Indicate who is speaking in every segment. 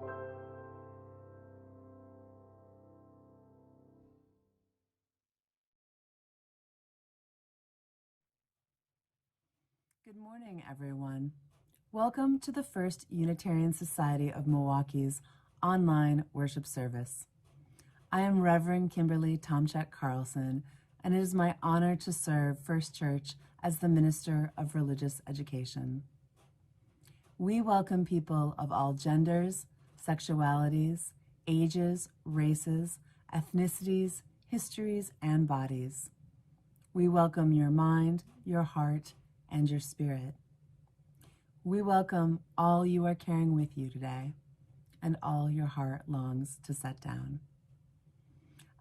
Speaker 1: Good morning, everyone. Welcome to the First Unitarian Society of Milwaukee's online worship service. I am Reverend Kimberly Tomchek Carlson, and it is my honor to serve First Church as the Minister of Religious Education. We welcome people of all genders, sexualities, ages, races, ethnicities, histories, and bodies. We welcome your mind, your heart, and your spirit. We welcome all you are carrying with you today and all your heart longs to set down.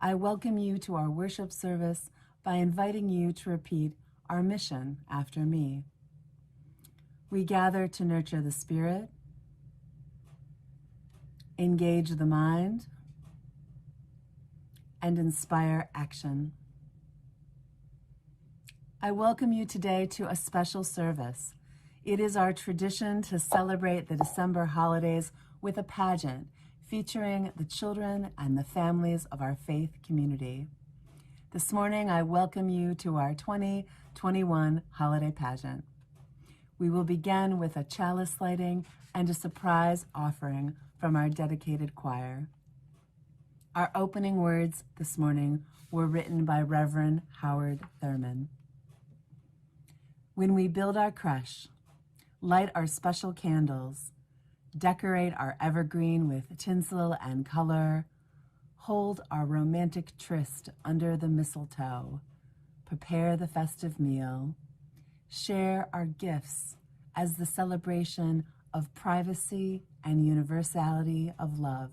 Speaker 1: I welcome you to our worship service by inviting you to repeat our mission after me. We gather to nurture the spirit, engage the mind, and inspire action. I welcome you today to a special service. It is our tradition to celebrate the December holidays with a pageant featuring the children and the families of our faith community. This morning, I welcome you to our 2021 holiday pageant. We will begin with a chalice lighting and a surprise offering from our dedicated choir. Our opening words this morning were written by Reverend Howard Thurman. When we build our creche, light our special candles, decorate our evergreen with tinsel and color, hold our romantic tryst under the mistletoe, prepare the festive meal, share our gifts as the celebration of privacy and universality of love.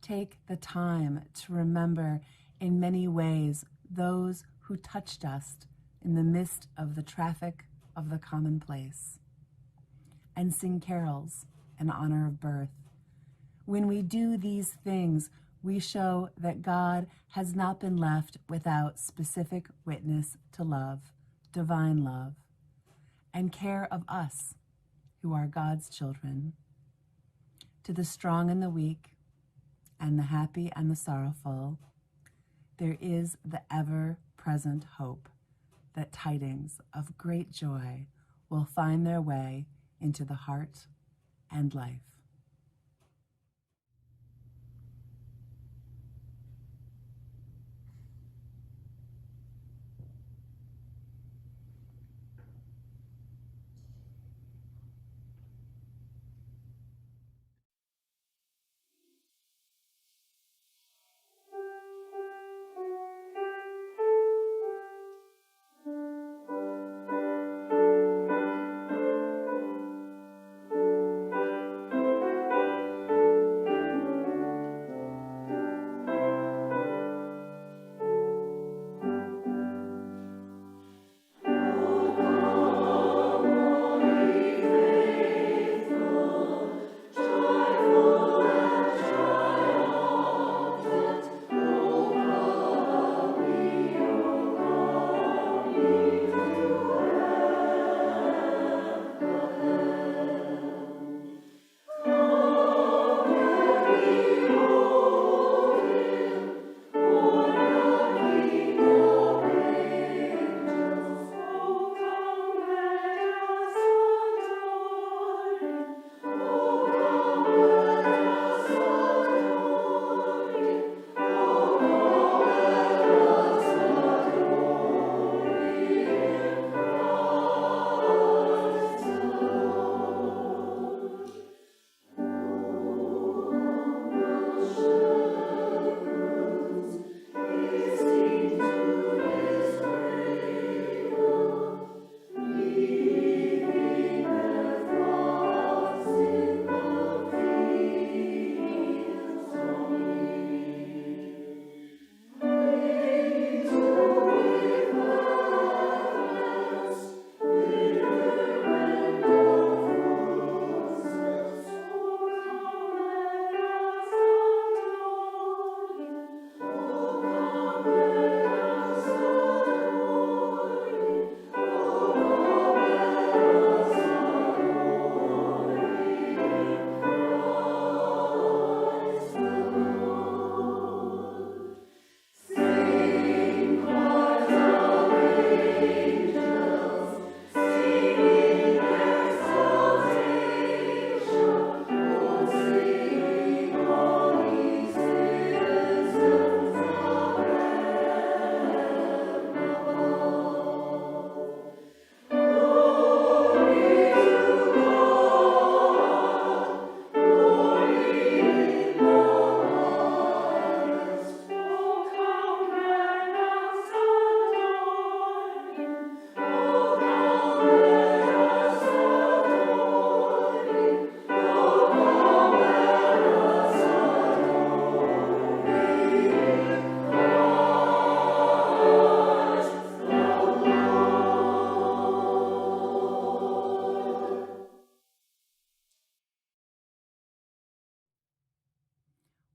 Speaker 1: Take the time to remember in many ways those who touched us in the midst of the traffic of the commonplace, and sing carols in honor of birth. When we do these things, we show that God has not been left without specific witness to love, divine love, and care of us who are God's children. To the strong and the weak, and the happy and the sorrowful, there is the ever-present hope that tidings of great joy will find their way into the heart and life.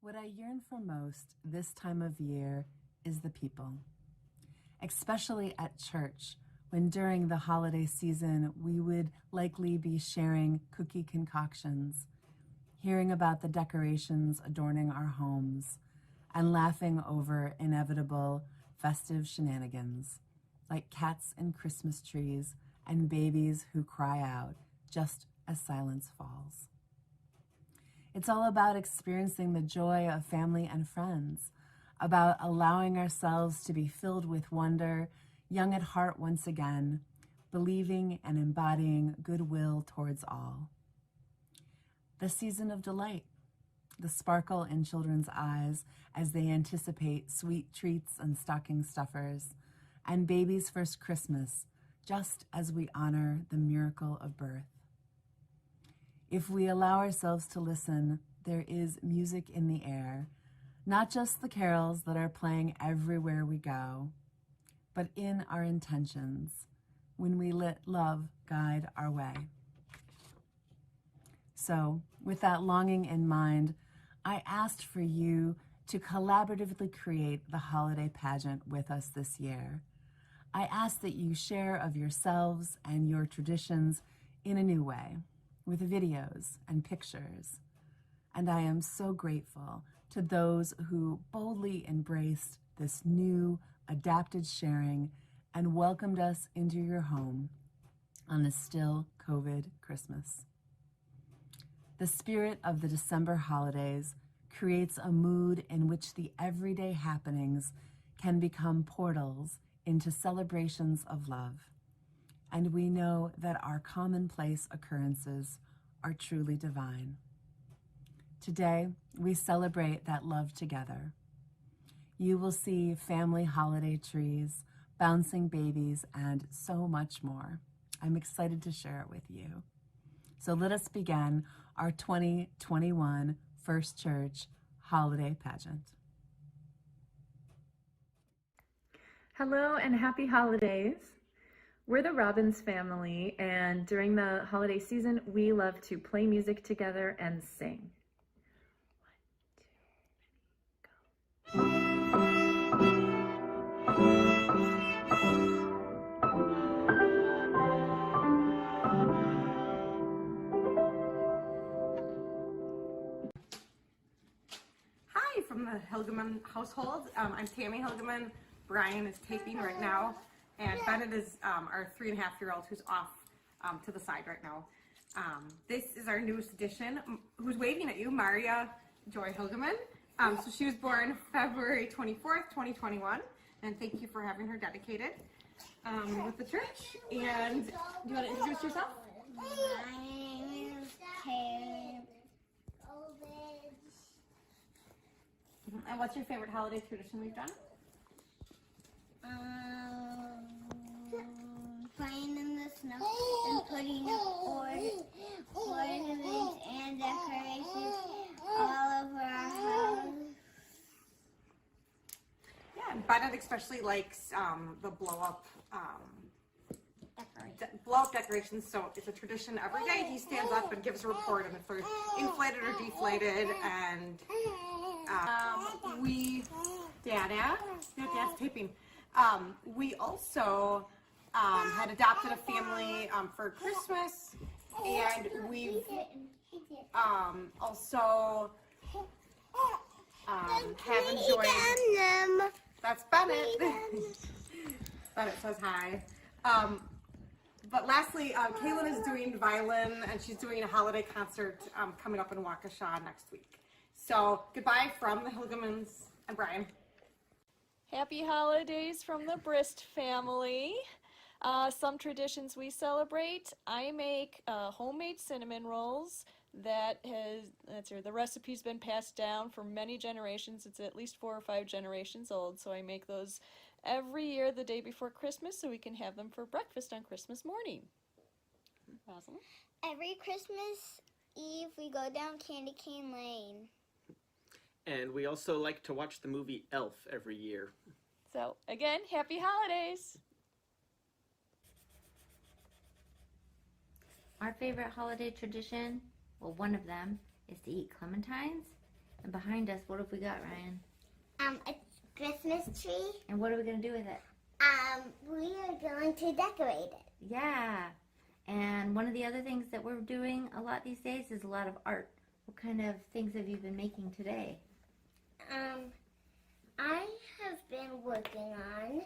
Speaker 1: What I yearn for most this time of year is the people, especially at church, when during the holiday season we would likely be sharing cookie concoctions, hearing about the decorations adorning our homes, and laughing over inevitable festive shenanigans, like cats in Christmas trees and babies who cry out just as silence falls. It's all about experiencing the joy of family and friends, about allowing ourselves to be filled with wonder, young at heart once again, believing and embodying goodwill towards all. The season of delight, the sparkle in children's eyes as they anticipate sweet treats and stocking stuffers, and baby's first Christmas, just as we honor the miracle of birth. If we allow ourselves to listen, there is music in the air, not just the carols that are playing everywhere we go, but in our intentions when we let love guide our way. So, with that longing in mind, I asked for you to collaboratively create the holiday pageant with us this year. I ask that you share of yourselves and your traditions in a new way, with videos and pictures. And I am so grateful to those who boldly embraced this new, adapted sharing and welcomed us into your home on a still COVID Christmas. The spirit of the December holidays creates a mood in which the everyday happenings can become portals into celebrations of love. And we know that our commonplace occurrences are truly divine. Today, we celebrate that love together. You will see family holiday trees, bouncing babies, and so much more. I'm excited to share it with you. So let us begin our 2021 First Church Holiday Pageant.
Speaker 2: Hello and happy holidays. We're the Robbins family, and during the holiday season, we love to play music together and sing. 1, 2, 3, go.
Speaker 3: Hi from the Hilgeman household. I'm Tammy Hilgeman. Brian is taping right now, and Bennett is our 3.5-year-old who's off to the side right now. This is our newest addition, who's waving at you, Maria Joy Hilgeman. So she was born February 24th, 2021, and thank you for having her dedicated with the church. And do you want to introduce yourself?
Speaker 4: My name is Karen Odes.
Speaker 3: And what's your favorite holiday tradition we've done?
Speaker 4: Playing in the snow and putting up ornaments and decorations all over our house.
Speaker 3: Yeah, and Bennett especially likes the blow-up decorations, so it's a tradition every day. He stands up and gives a report, and if they're inflated or deflated, and Dad's taping. We also had adopted a family for Christmas, and we've also have enjoyed. That's Bennett. Bennett says hi. But lastly, Kaylin is doing violin, and she's doing a holiday concert coming up in Waukesha next week. So goodbye from the Hilgemans and Brian.
Speaker 5: Happy holidays from the Brist family. Some traditions we celebrate. I make homemade cinnamon rolls. The recipe's been passed down for many generations. It's at least 4 or 5 generations old, so I make those every year the day before Christmas so we can have them for breakfast on Christmas morning. Rosalind?
Speaker 4: Every Christmas Eve we go down Candy Cane Lane.
Speaker 6: And we also like to watch the movie Elf every year.
Speaker 5: So again, happy holidays!
Speaker 7: Our favorite holiday tradition, well, one of them, is to eat clementines And behind us, what have we got, Ryan?
Speaker 4: A Christmas tree.
Speaker 7: And what are we going to do with it?
Speaker 4: We are going to decorate it.
Speaker 7: Yeah. And one of the other things that we're doing a lot these days is a lot of art. What kind of things have you been making today?
Speaker 4: I have been working on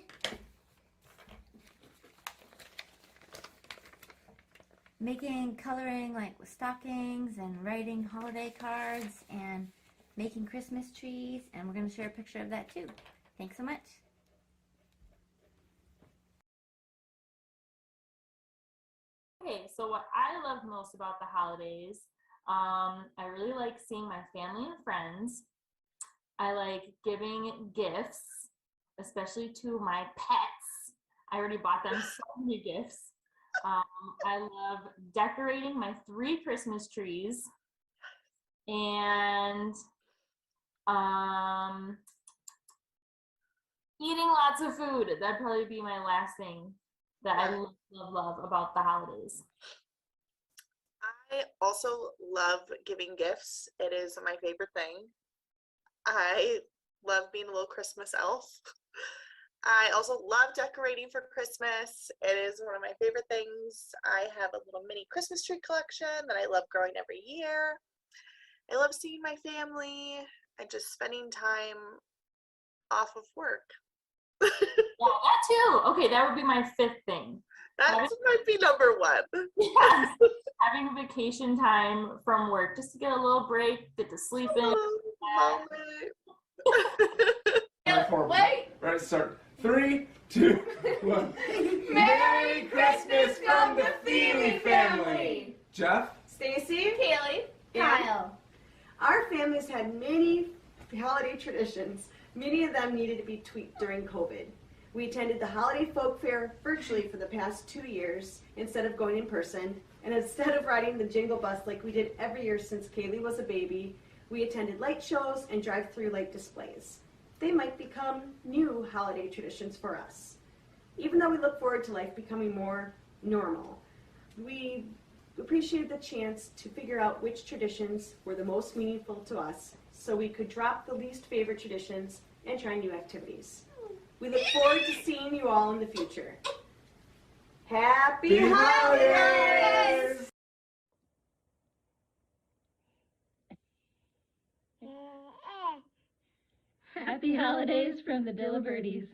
Speaker 7: making coloring like with stockings and writing holiday cards and making Christmas trees, and we're going to share a picture of that too. Thanks so much.
Speaker 8: Okay, so what I love most about the holidays, I really like seeing my family and friends. I like giving gifts, especially to my pets. I already bought them so many gifts. I love decorating my 3 Christmas trees and eating lots of food. That'd probably be my last thing that I love about the holidays.
Speaker 9: I also love giving gifts. It is my favorite thing. I love being a little Christmas elf. I also love decorating for Christmas. It is one of my favorite things. I have a little mini Christmas tree collection that I love growing every year. I love seeing my family and just spending time off of work.
Speaker 8: Yeah, that too. Okay, that would be my 5th thing.
Speaker 9: That might be number 1.
Speaker 8: Yes. Having vacation time from work, just to get a little break, get to sleep in.
Speaker 10: Wait! Right, start. 3, 2, 1. Merry Christmas from the Feely family! Jeff?
Speaker 3: Stacy,
Speaker 5: Kaylee.
Speaker 4: Kyle.
Speaker 11: Our families had many holiday traditions. Many of them needed to be tweaked during COVID. We attended the Holiday Folk Fair virtually for the past 2 years instead of going in person. And instead of riding the jingle bus like we did every year since Kaylee was a baby, we attended light shows and drive-through light displays. They might become new holiday traditions for us. Even though we look forward to life becoming more normal, we appreciated the chance to figure out which traditions were the most meaningful to us so we could drop the least favorite traditions and try new activities. We look forward to seeing you all in the future. Happy holidays!
Speaker 2: Happy holidays from the Dillabirdies.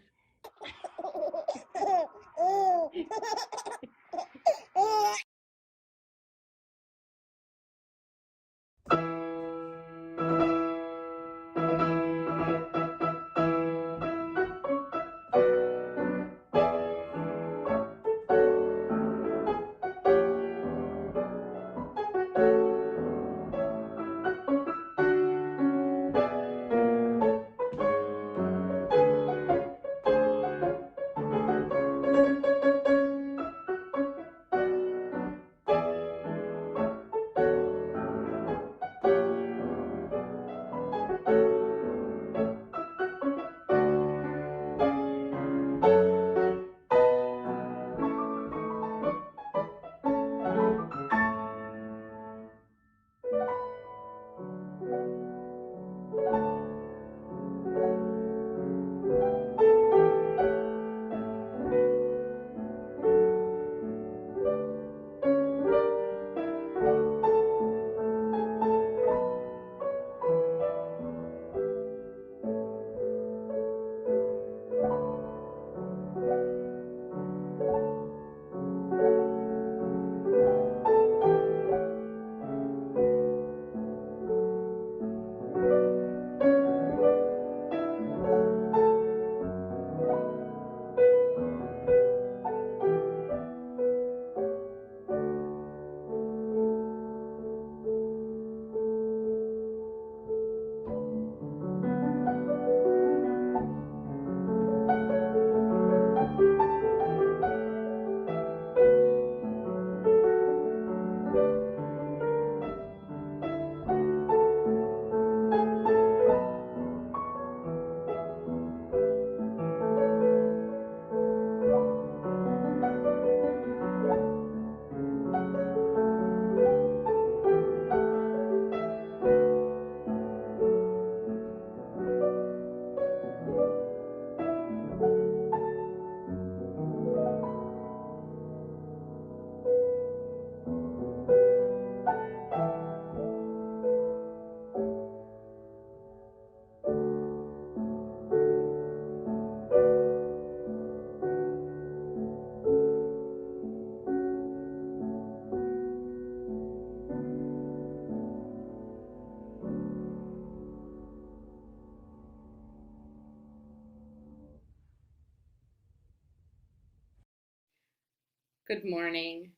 Speaker 12: Good morning.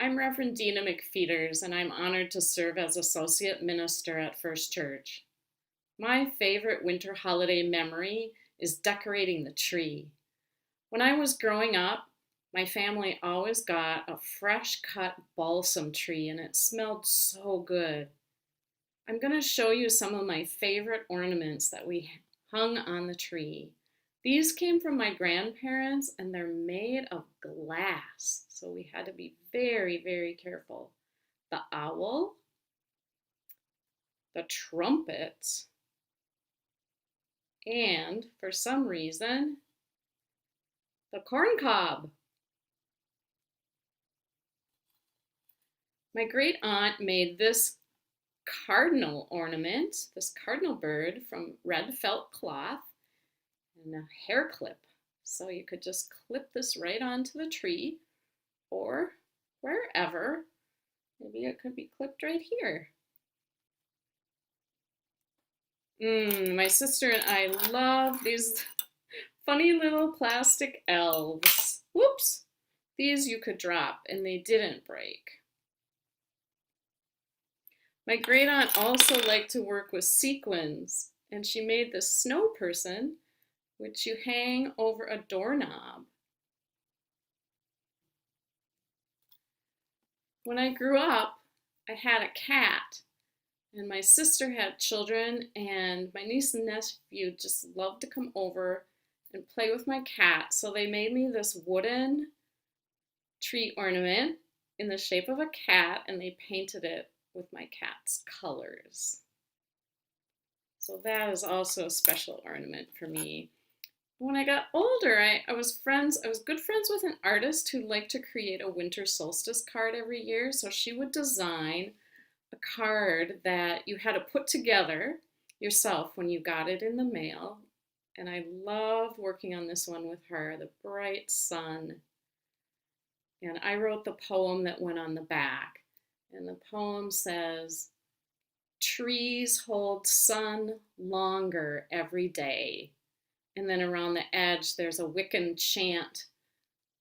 Speaker 12: I'm Reverend Dina McFeeters, and I'm honored to serve as Associate Minister at First Church. My favorite winter holiday memory is decorating the tree. When I was growing up, my family always got a fresh cut balsam tree, and it smelled so good. I'm going to show you some of my favorite ornaments that we hung on the tree. These came from my grandparents, and they're made of glass, so we had to be very, very careful. The owl, the trumpet, and for some reason, the corn cob. My great aunt made this cardinal ornament, this cardinal bird from red felt cloth, and a hair clip. So you could just clip this right onto the tree or wherever. Maybe it could be clipped right here. My sister and I love these funny little plastic elves. Whoops! These you could drop and they didn't break. My great aunt also liked to work with sequins, and she made this snow person which you hang over a doorknob. When I grew up, I had a cat, and my sister had children, and my niece and nephew just loved to come over and play with my cat, so they made me this wooden tree ornament in the shape of a cat, and they painted it with my cat's colors. So that is also a special ornament for me. When I got older, I was good friends with an artist who liked to create a winter solstice card every year. So she would design a card that you had to put together yourself when you got it in the mail. And I loved working on this one with her, the bright sun. And I wrote the poem that went on the back. And the poem says, "Trees hold sun longer every day." And then around the edge, there's a Wiccan chant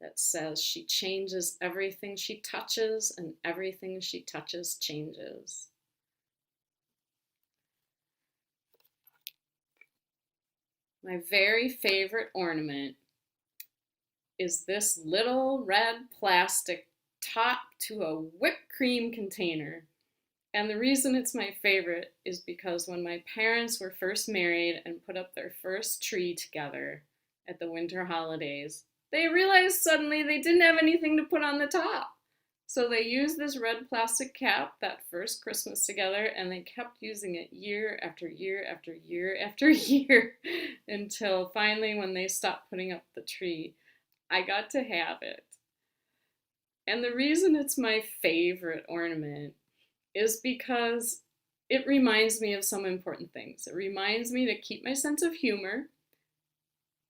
Speaker 12: that says, "She changes everything she touches, and everything she touches changes." My very favorite ornament is this little red plastic top to a whipped cream container. And the reason it's my favorite is because when my parents were first married and put up their first tree together at the winter holidays, they realized suddenly they didn't have anything to put on the top. So they used this red plastic cap that first Christmas together, and they kept using it year after year after year after year until finally when they stopped putting up the tree, I got to have it. And the reason it's my favorite ornament is because it reminds me of some important things. It reminds me to keep my sense of humor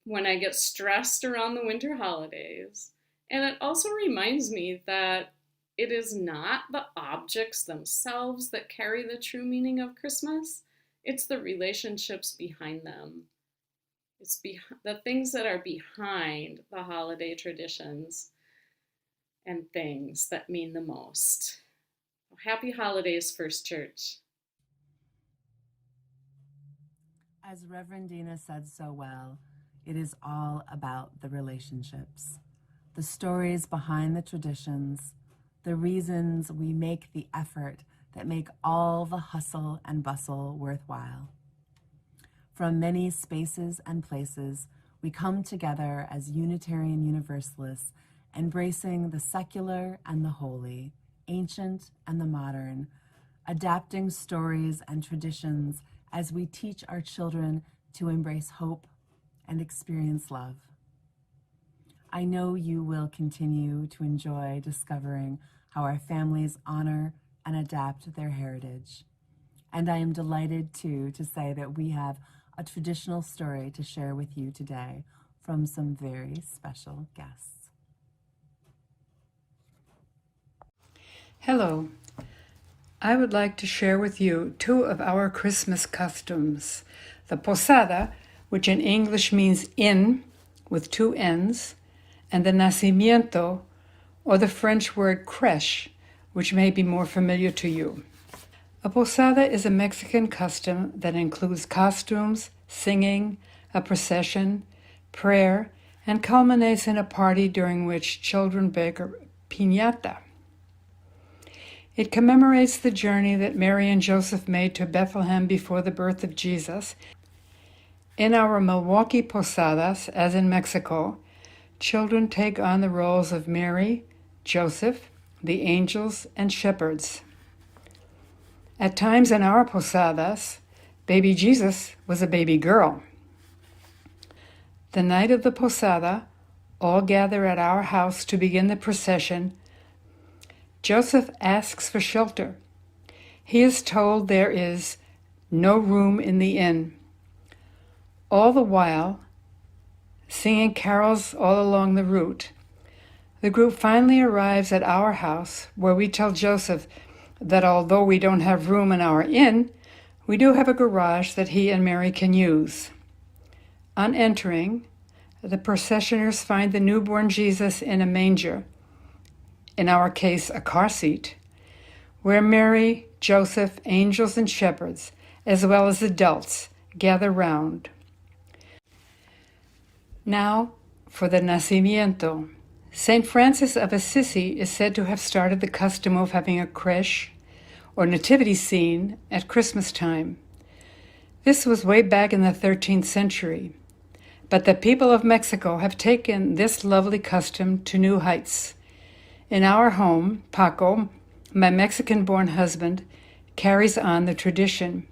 Speaker 12: when I get stressed around the winter holidays. And it also reminds me that it is not the objects themselves that carry the true meaning of Christmas. It's the relationships behind them. It's the things that are behind the holiday traditions and things that mean the most. Happy holidays, First Church.
Speaker 1: As Reverend Dina said so well, it is all about the relationships, the stories behind the traditions, the reasons we make the effort that make all the hustle and bustle worthwhile. From many spaces and places, we come together as Unitarian Universalists, embracing the secular and the holy, ancient and the modern, adapting stories and traditions as we teach our children to embrace hope and experience love. I know you will continue to enjoy discovering how our families honor and adapt their heritage. And I am delighted too to say that we have a traditional story to share with you today from some very special guests.
Speaker 13: Hello. I would like to share with you two of our Christmas customs. The Posada, which in English means inn with two N's, and the Nacimiento, or the French word crèche, which may be more familiar to you. A posada is a Mexican custom that includes costumes, singing, a procession, prayer, and culminates in a party during which children bake a piñata. It commemorates the journey that Mary and Joseph made to Bethlehem before the birth of Jesus. In our Milwaukee posadas, as in Mexico, children take on the roles of Mary, Joseph, the angels, and shepherds. At times in our posadas, baby Jesus was a baby girl. The night of the posada, all gather at our house to begin the procession. Joseph asks for shelter. He is told there is no room in the inn. All the while, singing carols all along the route, the group finally arrives at our house, where we tell Joseph that although we don't have room in our inn, we do have a garage that he and Mary can use. On entering, the processioners find the newborn Jesus in a manger, in our case a car seat, where Mary, Joseph, angels, and shepherds, as well as adults, gather round. Now for the nacimiento. St. Francis of Assisi is said to have started the custom of having a crèche, or nativity scene, at Christmas time. This was way back in the 13th century, but the people of Mexico have taken this lovely custom to new heights. In our home, Paco, my Mexican-born husband, carries on the tradition.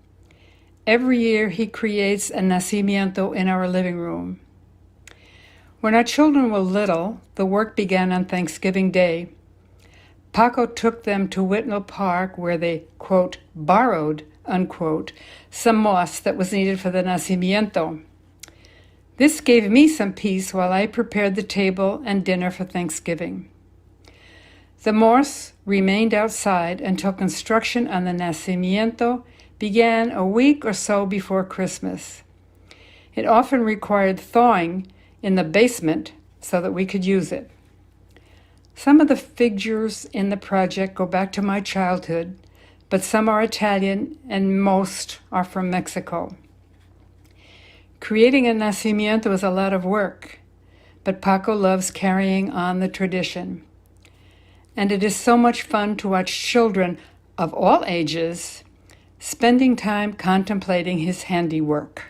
Speaker 13: Every year he creates a nacimiento in our living room. When our children were little, the work began on Thanksgiving Day. Paco took them to Whitnall Park where they, quote, borrowed, unquote, some moss that was needed for the nacimiento. This gave me some peace while I prepared the table and dinner for Thanksgiving. The moss remained outside until construction on the nacimiento began a week or so before Christmas. It often required thawing in the basement so that we could use it. Some of the figures in the project go back to my childhood, but some are Italian and most are from Mexico. Creating a nacimiento is a lot of work, but Paco loves carrying on the tradition. And it is so much fun to watch children of all ages spending time contemplating his handiwork.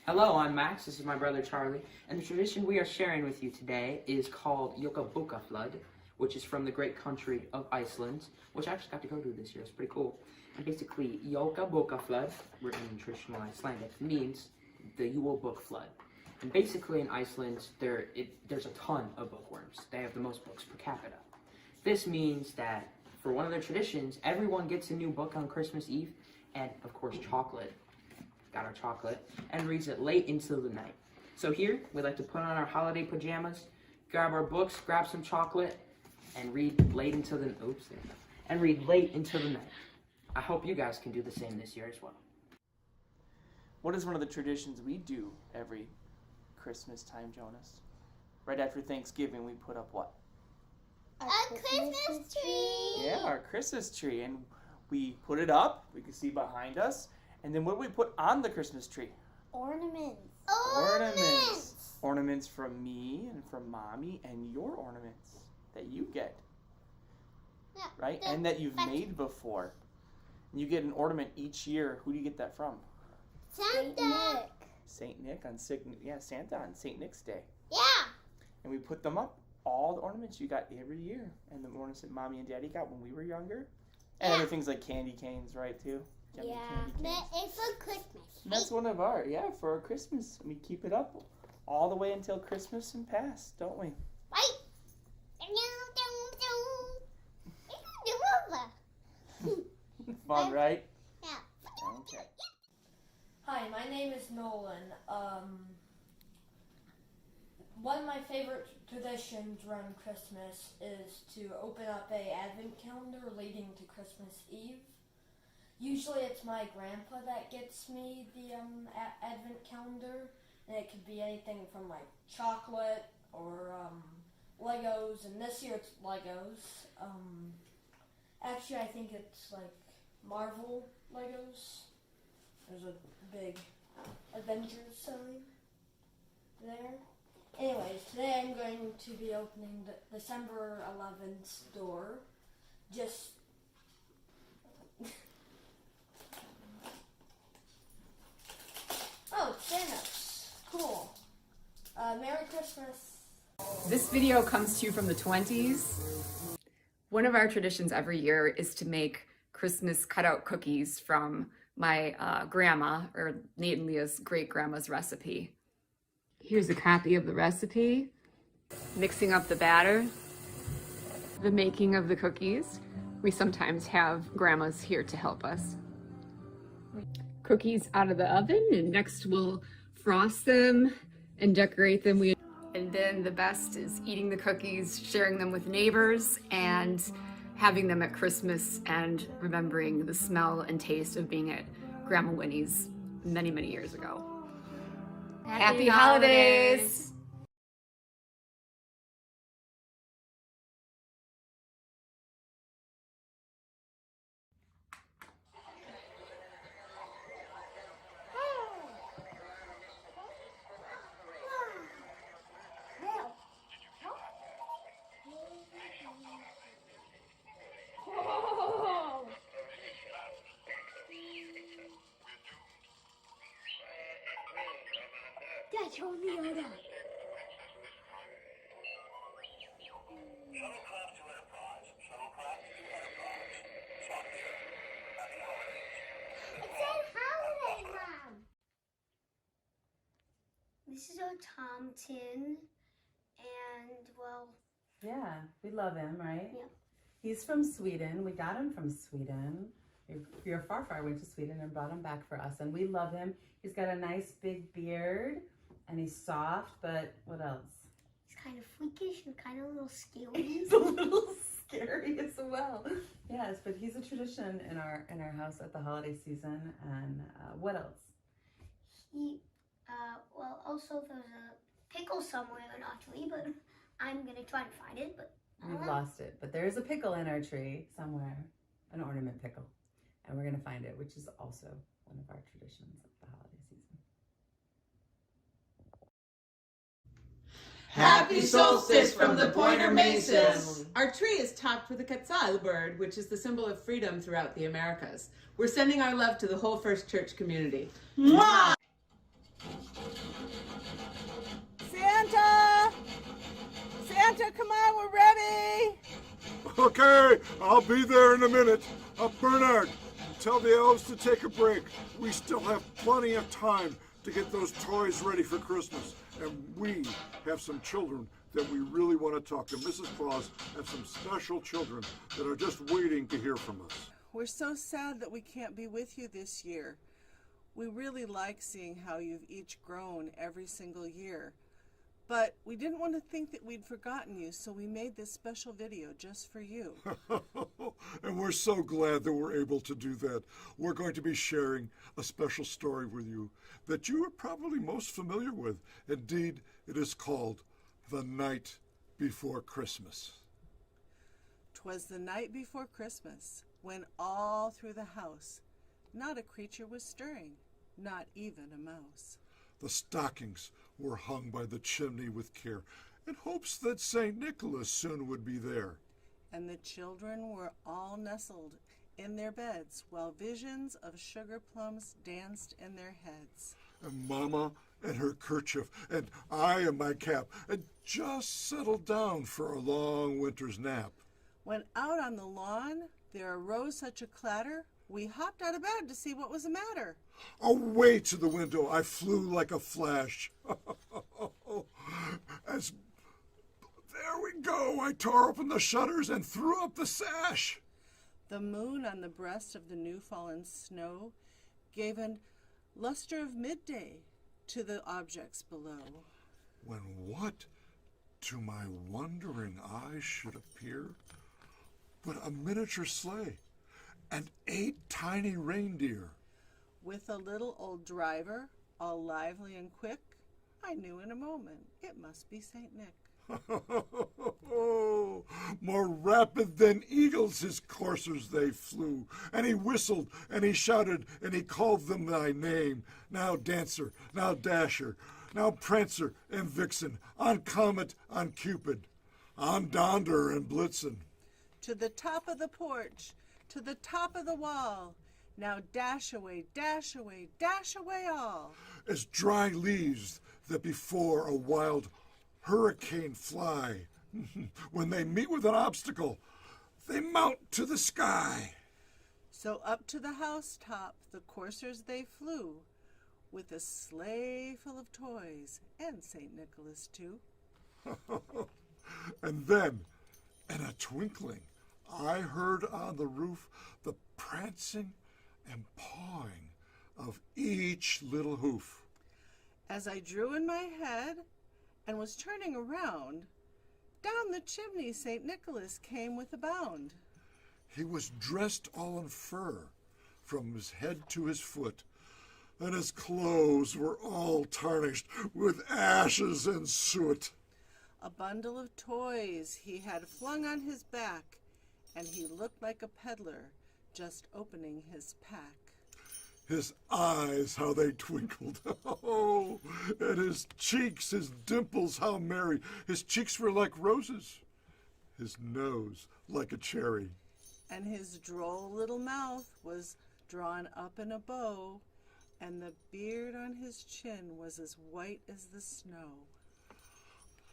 Speaker 14: Hello, I'm Max. This is my brother Charlie, and the tradition we are sharing with you today is called Yokabuka Flood, which is from the great country of Iceland, which I actually got to go to this year. It's pretty cool. And basically, Yokabuka Flood, written in traditional Icelandic, means the Yule Book Flood. And basically in Iceland, there's a ton of bookworms. They have the most books per capita. This means that for one of their traditions, everyone gets a new book on Christmas Eve, and of course chocolate. Got our chocolate, and reads it late into the night. So here, we like to put on our holiday pajamas, grab our books, grab some chocolate, and read late into the night. I hope you guys can do the same this year as well.
Speaker 15: What is one of the traditions we do every Christmas time, Jonas? Right after Thanksgiving, we put up what?
Speaker 4: A Christmas tree.
Speaker 15: Yeah, our Christmas tree, and we put it up. We can see behind us. And then what do we put on the Christmas tree?
Speaker 4: Ornaments.
Speaker 15: Ornaments from me and from Mommy, and your ornaments that you get.
Speaker 4: Yeah,
Speaker 15: right? And that you've made before. And you get an ornament each year. Who do you get that from?
Speaker 4: Santa.
Speaker 15: Saint Nick on Santa on Saint Nick's Day.
Speaker 4: Yeah.
Speaker 15: And we put them up. All the ornaments you got every year. And the ornaments that Mommy and Daddy got when we were younger. And other things like candy canes, right, too?
Speaker 4: Yeah, but it's for Christmas.
Speaker 15: And that's one of our, for our Christmas. We keep it up all the way until Christmas and past, don't we?
Speaker 4: Right.
Speaker 15: Fun, right?
Speaker 4: Yeah.
Speaker 15: Okay.
Speaker 16: Hi, my name is Nolan. One of my favorite traditions around Christmas is to open up a advent calendar leading to Christmas Eve. Usually it's my grandpa that gets me the advent calendar, and it could be anything from like chocolate, or Legos, and this year it's Legos. Actually, I think it's like Marvel Legos. There's a big Avengers sign there. Anyways, today I'm going to be opening the December 11th door. Just oh, Thanos. Cool. Merry Christmas.
Speaker 17: This video comes to you from the 20s. One of our traditions every year is to make Christmas cutout cookies from my grandma, or Nate and Leah's great-grandma's recipe. Here's a copy of the recipe. Mixing up the batter. The making of the cookies. We sometimes have grandmas here to help us. Cookies out of the oven, and next we'll frost them and decorate them. And then the best is eating the cookies, sharing them with neighbors, and having them at Christmas and remembering the smell and taste of being at Grandma Winnie's many, many years ago. Happy holidays!
Speaker 4: Dad, show me Yoda. It said holiday, Mom. This is our Tom tin, and well.
Speaker 1: Yeah, we love him, right?
Speaker 4: Yeah.
Speaker 1: He's from Sweden. We got him from Sweden. Your far went to Sweden and brought him back for us, and we love him. He's got a nice big beard, and he's soft, but what else?
Speaker 4: He's kind of freakish and kind of a little scary.
Speaker 1: He's a little scary as well. Yes, but he's a tradition in our house at the holiday season. And what else?
Speaker 4: Well, also there's a pickle somewhere in our tree, but I'm gonna try to find it, but
Speaker 1: We've lost it, but there is a pickle in our tree somewhere, an ornament pickle, and we're gonna find it, which is also one of our traditions of the holiday season.
Speaker 18: Happy Solstice from the Pointer Masons! Our tree is topped with a quetzal bird, which is the symbol of freedom throughout the Americas. We're sending our love to the whole First Church community. Mwah!
Speaker 19: Santa! Santa, come on, we're ready!
Speaker 20: Okay, I'll be there in a minute. Bernard, tell the elves to take a break. We still have plenty of time to get those toys ready for Christmas. And we have some children that we really want to talk to. Mrs. Claus has some special children that are just waiting to hear from us.
Speaker 19: We're so sad that we can't be with you this year. We really like seeing how you've each grown every single year. But we didn't want to think that we'd forgotten you, so we made this special video just for you.
Speaker 20: And we're so glad that we're able to do that. We're going to be sharing a special story with you that you are probably most familiar with. Indeed, it is called The Night Before Christmas.
Speaker 19: 'Twas the night before Christmas, when all through the house not a creature was stirring, not even a mouse.
Speaker 20: The stockings were hung by the chimney with care, in hopes that St. Nicholas soon would be there.
Speaker 19: And the children were all nestled in their beds, while visions of sugar plums danced in their heads.
Speaker 20: And Mama and her kerchief, and I and my cap, had just settled down for a long winter's nap.
Speaker 19: When out on the lawn there arose such a clatter, we hopped out of bed to see what was the matter.
Speaker 20: Away to the window I flew like a flash. As there we go, I tore open the shutters and threw up the sash.
Speaker 19: The moon on the breast of the new fallen snow gave an luster of midday to the objects below.
Speaker 20: When what to my wondering eyes should appear but a miniature sleigh and 8 tiny reindeer.
Speaker 19: With a little old driver, all lively and quick, I knew in a moment it must be St. Nick.
Speaker 20: More rapid than eagles his coursers they flew, and he whistled, and he shouted, and he called them by name. Now Dancer, now Dasher, now Prancer and Vixen, on Comet, on Cupid, on Donder and Blitzen.
Speaker 19: To the top of the porch, to the top of the wall. Now dash away all.
Speaker 20: As dry leaves that before a wild hurricane fly, when they meet with an obstacle, they mount to the sky.
Speaker 19: So up to the housetop the coursers they flew, with a sleigh full of toys, and St. Nicholas too.
Speaker 20: And then, in a twinkling, I heard on the roof the prancing and pawing of each little hoof.
Speaker 19: As I drew in my head and was turning around, down the chimney St. Nicholas came with a bound.
Speaker 20: He was dressed all in fur, from his head to his foot, and his clothes were all tarnished with ashes and soot.
Speaker 19: A bundle of toys he had flung on his back, and he looked like a peddler just opening his pack.
Speaker 20: His eyes, how they twinkled, oh, and his cheeks, his dimples, how merry. His cheeks were like roses, his nose like a cherry.
Speaker 19: And his droll little mouth was drawn up in a bow, and the beard on his chin was as white as the snow.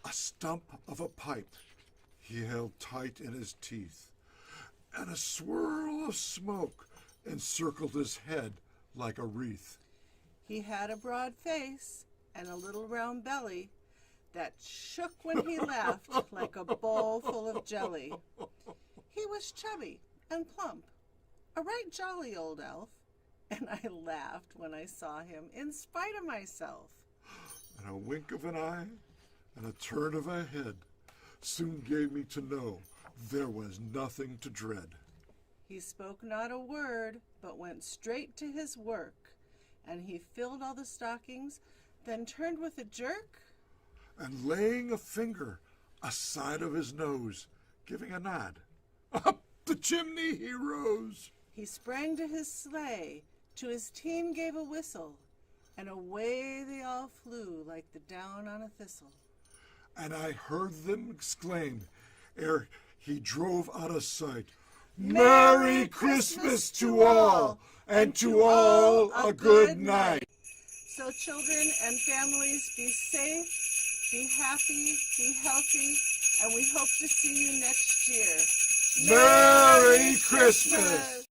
Speaker 20: A stump of a pipe he held tight in his teeth, and a swirl of smoke encircled his head like a wreath.
Speaker 19: He had a broad face and a little round belly that shook when he laughed like a bowl full of jelly. He was chubby and plump, a right jolly old elf, and I laughed when I saw him in spite of myself.
Speaker 20: And a wink of an eye and a turn of a head soon gave me to know there was nothing to dread.
Speaker 19: He spoke not a word, but went straight to his work, and he filled all the stockings, then turned with a jerk,
Speaker 20: and laying a finger aside of his nose, giving a nod, up the chimney he rose.
Speaker 19: He sprang to his sleigh, to his team gave a whistle, and away they all flew like the down on a thistle.
Speaker 20: And I heard them exclaim, ere he drove out of sight, Merry Christmas to all, and to all a good night.
Speaker 19: So children and families, be safe, be happy, be healthy, and we hope to see you next year.
Speaker 20: Merry Christmas!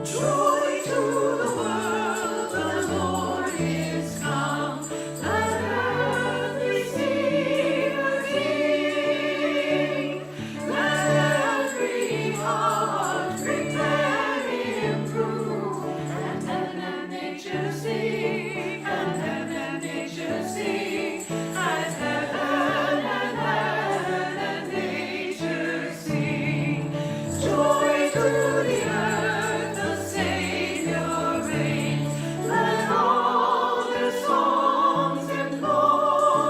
Speaker 21: Joy to the world, the Lord is come. Let earth receive her King. Let every heart prepare Him room. And heaven and nature sing, and heaven and nature sing. As heaven and nature sing. Joy to the earth, the Savior reigns. Let all their songs employ.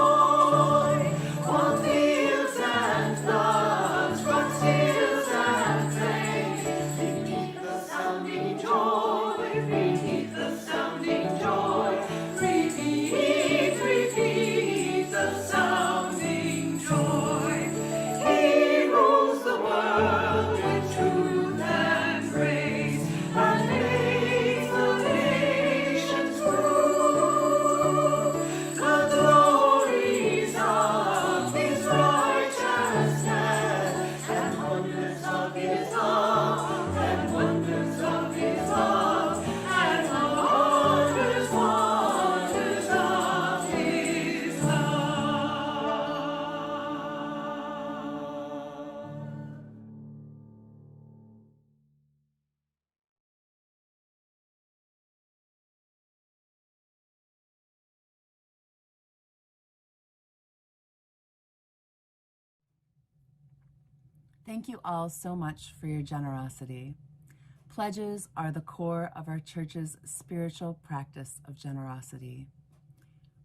Speaker 21: On fields and floods, rocks, hills and plains, beneath the sounding joy, beneath the sounding joy, repeat the sounding joy. He rules the world with truth and grace, and makes the nations prove the glories of His righteousness, and wonders of His love, and wonders of His love, and wonders of His love.
Speaker 1: Thank you all so much for your generosity. Pledges are the core of our church's spiritual practice of generosity.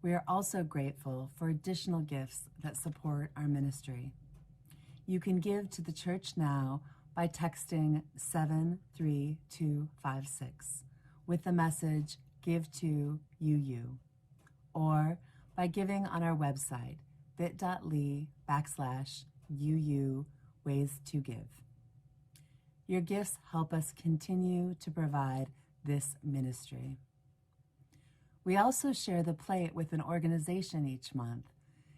Speaker 1: We are also grateful for additional gifts that support our ministry. You can give to the church now by texting 73256 with the message "Give to UU," or by giving on our website bit.ly/UU ways to give. Your gifts help us continue to provide this ministry. We also share the plate with an organization each month.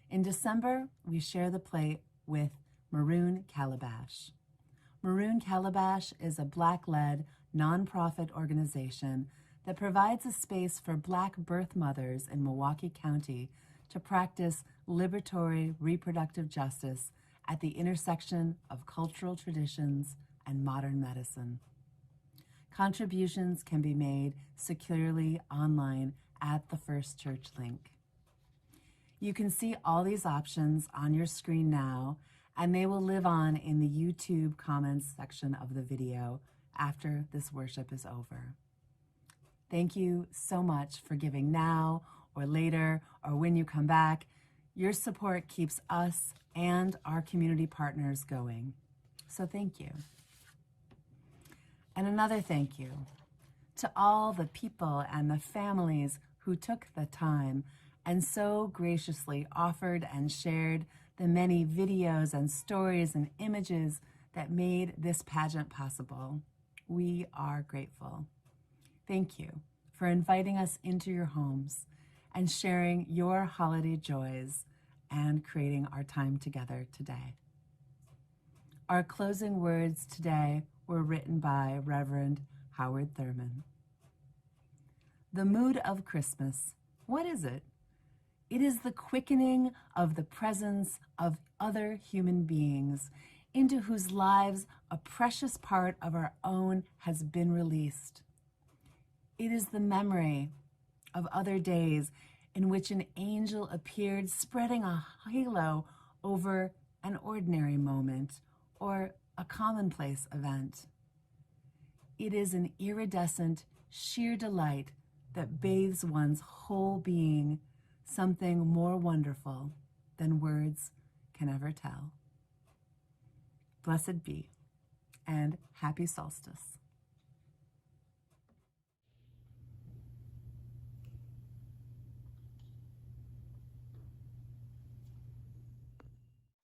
Speaker 1: In December, we share the plate with Maroon Calabash. Maroon Calabash is a Black-led nonprofit organization that provides a space for Black birth mothers in Milwaukee County to practice liberatory reproductive justice at the intersection of cultural traditions and modern medicine. Contributions can be made securely online at the First Church link. You can see all these options on your screen now, and they will live on in the YouTube comments section of the video after this worship is over. Thank you so much for giving now or later or when you come back. Your support keeps us and our community partners going. So thank you. And another thank you to all the people and the families who took the time and so graciously offered and shared the many videos and stories and images that made this pageant possible. We are grateful. Thank you for inviting us into your homes and sharing your holiday joys and creating our time together today. Our closing words today were written by Reverend Howard Thurman. The mood of Christmas, what is it? It is the quickening of the presence of other human beings into whose lives a precious part of our own has been released. It is the memory of other days in which an angel appeared spreading a halo over an ordinary moment or a commonplace event. It is an iridescent, sheer delight that bathes one's whole being, something more wonderful than words can ever tell. Blessed be, and happy solstice.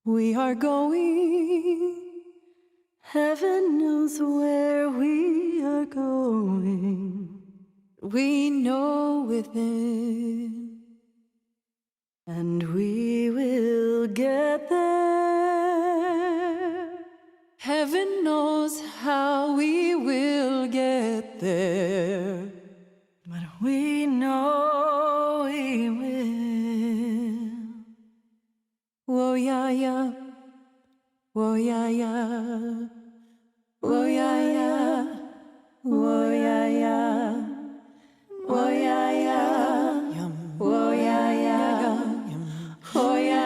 Speaker 21: We are going, heaven knows where we are going. We know within, and we will get there. Heaven knows how we will get there, but we know we will. Whoa, yeah, yeah. Whoa, yeah, yeah. Whoa, yeah, yeah. Whoa, yeah, yeah. Whoa, yeah, yeah. Whoa, yeah, yeah. Whoa, yeah.